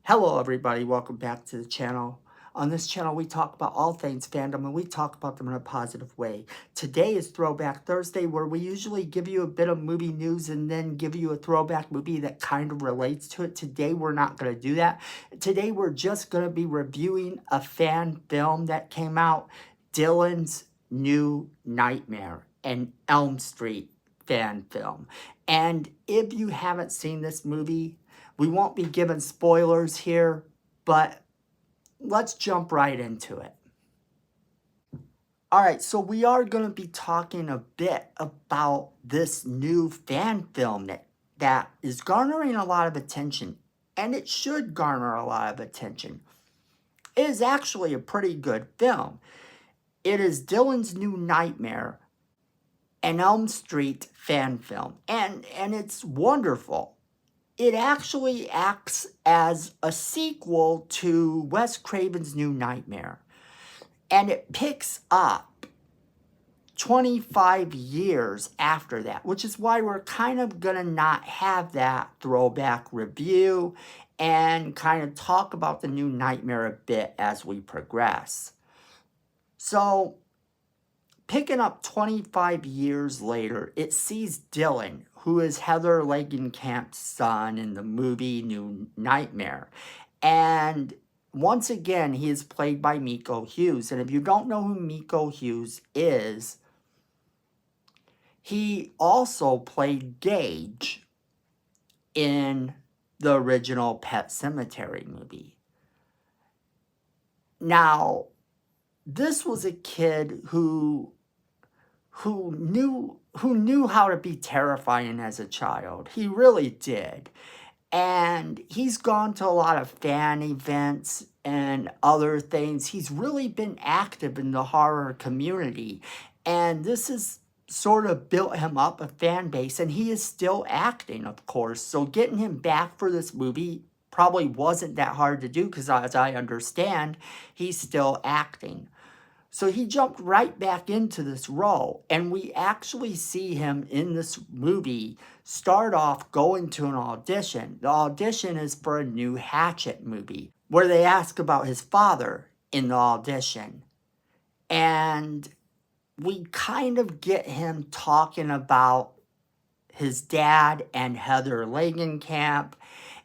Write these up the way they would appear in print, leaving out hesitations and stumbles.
Hello everybody, welcome back to the channel. On this channel we talk about all things fandom and we talk about them in a positive way. Today is Throwback Thursday, where we usually give you a bit of movie news and then give you a throwback movie that kind of relates to it. Today we're not going to do that. Today we're just going to be reviewing a fan film that came out, Dylan's New Nightmare, an Elm Street fan film. And if you haven't seen this movie, we won't be giving spoilers here, but let's jump right into it. All right, so we are going to be talking a bit about this new fan film that is garnering a lot of attention, and it should garner a lot of attention. It is actually a pretty good film. It is Dylan's New Nightmare, an Elm Street fan film, and it's wonderful. It actually acts as a sequel to Wes Craven's New Nightmare. And it picks up 25 years after that, which is why we're kind of going to not have that throwback review and kind of talk about the New Nightmare a bit as we progress. So, picking up 25 years later, it sees Dylan, who is Heather Langenkamp's son in the movie New Nightmare. And once again, he is played by Miko Hughes. And if you don't know who Miko Hughes is, he also played Gage in the original Pet Sematary movie. Now, this was a kid who knew how to be terrifying as a child. He really did. And he's gone to a lot of fan events and other things. He's really been active in the horror community. And this has sort of built him up a fan base. And he is still acting, of course. So getting him back for this movie probably wasn't that hard to do, because as I understand, he's still acting. So he jumped right back into this role, and we actually see him in this movie start off going to an audition. The audition is for a new Hatchet movie, where they ask about his father in the audition. And we kind of get him talking about his dad and Heather Langenkamp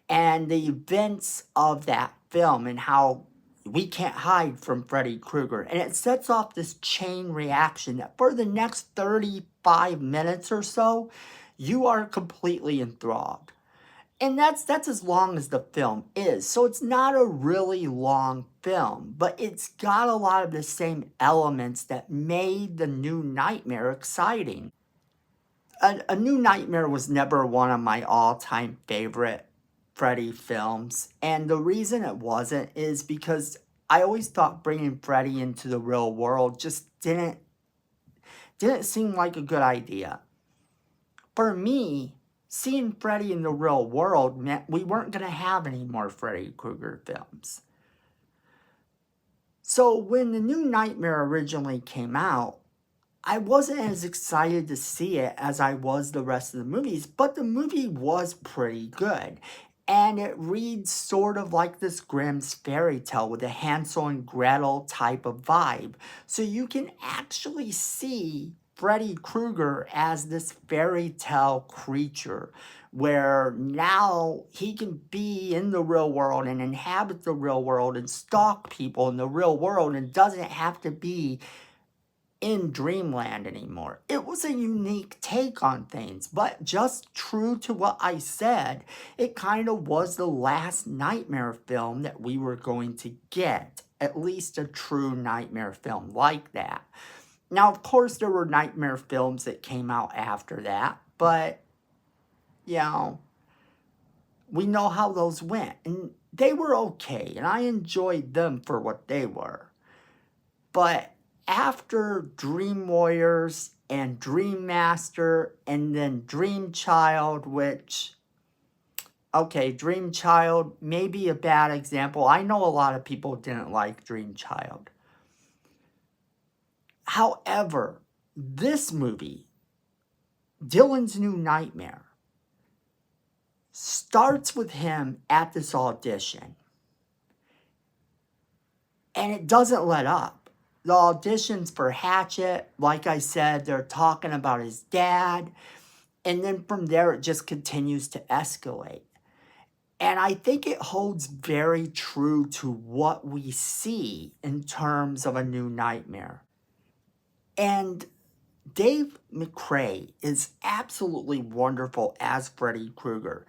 and the events of that film and how we can't hide from Freddy Krueger. And it sets off this chain reaction that for the next 35 minutes or so, you are completely enthralled. And that's as long as the film is. So it's not a really long film, but it's got a lot of the same elements that made the New Nightmare exciting. A New Nightmare was never one of my all-time favorite Freddy films, and the reason it wasn't is because I always thought bringing Freddy into the real world just didn't seem like a good idea. For me, seeing Freddy in the real world meant we weren't going to have any more Freddy Krueger films. So when the New Nightmare originally came out, I wasn't as excited to see it as I was the rest of the movies, but the movie was pretty good. And it reads sort of like this Grimm's fairy tale with a Hansel and Gretel type of vibe. So you can actually see Freddy Krueger as this fairy tale creature, where now he can be in the real world and inhabit the real world and stalk people in the real world and doesn't have to be in dreamland anymore. It was a unique take on things, but just true to what I said, it kind of was the last Nightmare film that we were going to get, at least a true Nightmare film like that. Now, of course, there were Nightmare films that came out after that, but, you know, we know how those went, and they were okay, and I enjoyed them for what they were. But after Dream Warriors and Dream Master and then Dream Child, which, okay, Dream Child may be a bad example. I know a lot of people didn't like Dream Child. However, this movie, Dylan's New Nightmare, starts with him at this audition. And it doesn't let up. The auditions for Hatchet, like I said, they're talking about his dad. And then from there, it just continues to escalate. And I think it holds very true to what we see in terms of A New Nightmare. And Dave McRae is absolutely wonderful as Freddy Krueger.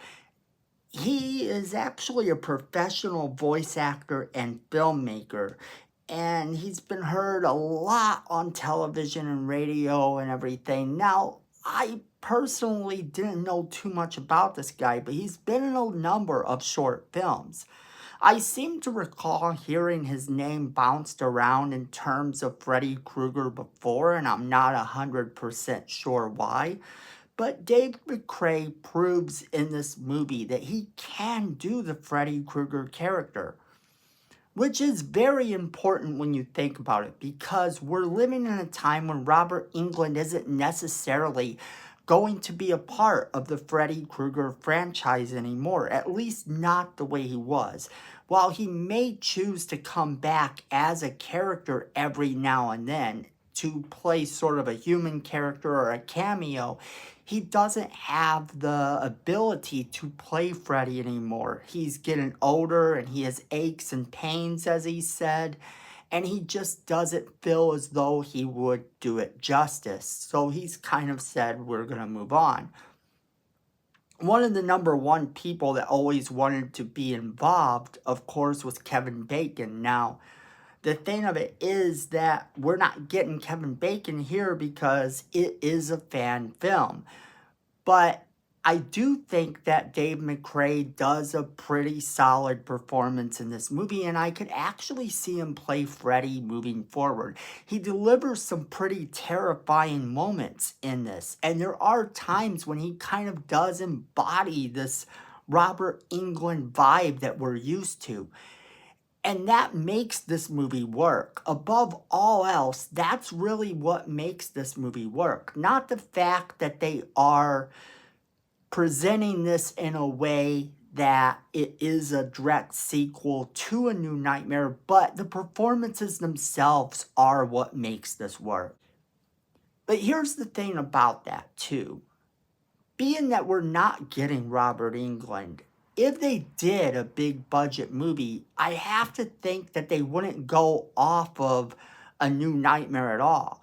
He is actually a professional voice actor and filmmaker, and he's been heard a lot on television and radio and everything. Now, I personally didn't know too much about this guy, but he's been in a number of short films. I seem to recall hearing his name bounced around in terms of Freddy Krueger before, and I'm not 100% sure why. But Dave McRae proves in this movie that he can do the Freddy Krueger character, which is very important when you think about it, because we're living in a time when Robert Englund isn't necessarily going to be a part of the Freddy Krueger franchise anymore, at least not the way he was. While he may choose to come back as a character every now and then to play sort of a human character or a cameo, he doesn't have the ability to play Freddy anymore. He's getting older and he has aches and pains, as he said, and he just doesn't feel as though he would do it justice. So he's kind of said, we're going to move on. One of the number one people that always wanted to be involved, of course, was Kevin Bacon. Now, the thing of it is that we're not getting Kevin Bacon here because it is a fan film. But I do think that Dave McRae does a pretty solid performance in this movie, and I could actually see him play Freddy moving forward. He delivers some pretty terrifying moments in this, and there are times when he kind of does embody this Robert Englund vibe that we're used to. And that makes this movie work. Above all else, that's really what makes this movie work. Not the fact that they are presenting this in a way that it is a direct sequel to A New Nightmare, but the performances themselves are what makes this work. But here's the thing about that too. Being that we're not getting Robert Englund, if they did a big budget movie, I have to think that they wouldn't go off of A New Nightmare at all.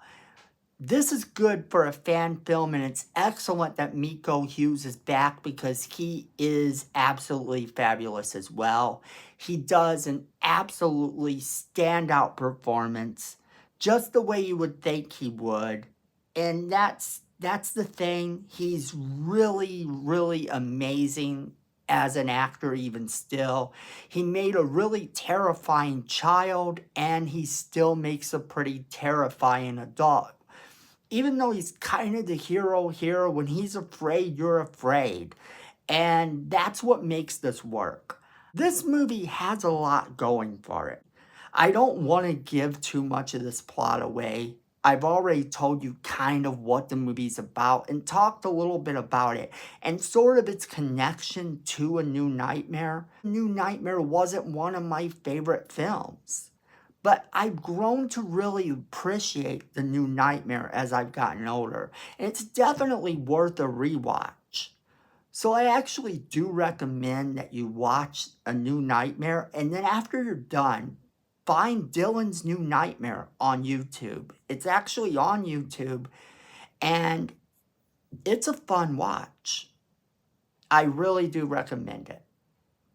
This is good for a fan film, and it's excellent that Miko Hughes is back because he is absolutely fabulous as well. He does an absolutely standout performance, just the way you would think he would. And that's the thing. He's really, really amazing as an actor even still. He made a really terrifying child, and he still makes a pretty terrifying adult. Even though he's kind of the hero here, when he's afraid, you're afraid. And that's what makes this work. This movie has a lot going for it. I don't want to give too much of this plot away. I've already told you kind of what the movie's about and talked a little bit about it and sort of its connection to A New Nightmare. A New Nightmare wasn't one of my favorite films, but I've grown to really appreciate The New Nightmare as I've gotten older. And it's definitely worth a rewatch. So I actually do recommend that you watch A New Nightmare, and then after you're done, find Dylan's New Nightmare on YouTube. It's actually on YouTube, and it's a fun watch. I really do recommend it.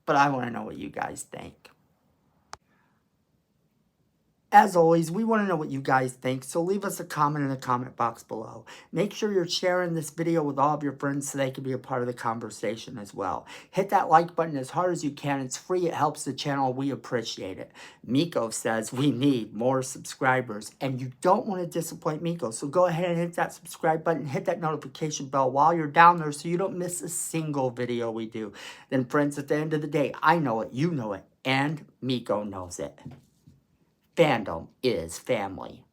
But I want to know what you guys think. As always, we want to know what you guys think, so leave us a comment in the comment box below. Make sure you're sharing this video with all of your friends so they can be a part of the conversation as well. Hit that like button as hard as you can. It's free. It helps the channel. We appreciate it. Miko says we need more subscribers, and you don't want to disappoint Miko, so go ahead and hit that subscribe button. Hit that notification bell while you're down there so you don't miss a single video we do. Then, friends, at the end of the day, I know it, you know it, and Miko knows it. Fandom is family.